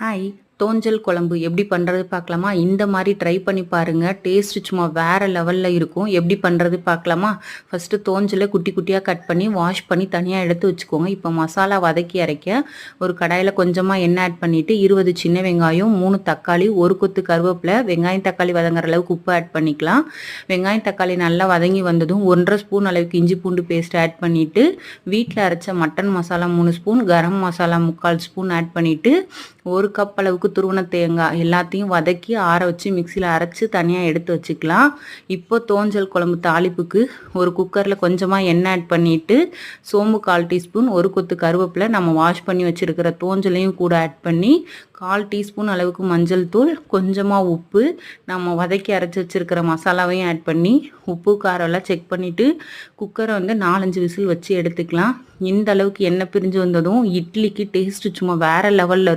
Hi! தோஞ்சல் குழம்பு எப்படி பண்ணுறது பார்க்கலாமா? இந்த மாதிரி ட்ரை பண்ணி பாருங்க. டேஸ்ட் சும்மா வேற லெவல்ல இருக்கும். எப்படி பண்ணுறது பார்க்கலாமா? ஃபர்ஸ்ட்டு தோஞ்சலை குட்டி குட்டியாக கட் பண்ணி வாஷ் பண்ணி தனியாக எடுத்து வச்சுக்கோங்க. இப்போ மசாலா வதக்கி அரைக்க ஒரு கடாயில் கொஞ்சமாக எண்ணெய் ஆட் பண்ணிவிட்டு 20 சின்ன வெங்காயம், 3 தக்காளி, ஒரு கொத்து கருவேப்பிலை, வெங்காயம் தக்காளி வதங்குற அளவுக்கு உப்பு ஆட் பண்ணிக்கலாம். வெங்காயம் தக்காளி நல்லா வதங்கி வந்ததும் 1½ ஸ்பூன் அளவுக்கு இஞ்சி பூண்டு பேஸ்ட் ஆட் பண்ணிவிட்டு வீட்டில் அரைச்ச mutton masala 3 spoon, garam masala 3/4 spoon add பண்ணிவிட்டு 1 கப் அளவுக்கு துருவன தேங்காய் எல்லாத்தையும் வதக்கி ஆற வச்சு மிக்சியில் அரைச்சி தனியாக எடுத்து வச்சுக்கலாம். இப்போ தோஞ்சல் குழம்பு தாளிப்புக்கு ஒரு குக்கரில் கொஞ்சமாக எண்ணெய் ஆட் பண்ணிவிட்டு சோம்பு 1/4 டீஸ்பூன், ஒரு கொத்து கருவேப்பிலை, நம்ம வாஷ் பண்ணி வச்சுருக்கிற தோஞ்சலையும் கூட ஆட் பண்ணி 1/4 டீஸ்பூன் அளவுக்கு மஞ்சள் தூள், கொஞ்சமாக உப்பு, நம்ம வதக்கி அரைச்சி வச்சுருக்கிற மசாலாவையும் ஆட் பண்ணி உப்பு காரம் எல்லாம் செக் பண்ணிவிட்டு குக்கரை 4-5 விசில் வச்சு எடுத்துக்கலாம். இந்த அளவுக்கு எண்ணெய் பிரிஞ்சு வந்ததும் இட்லிக்கு டேஸ்ட்டு சும்மா வேறு லெவலில்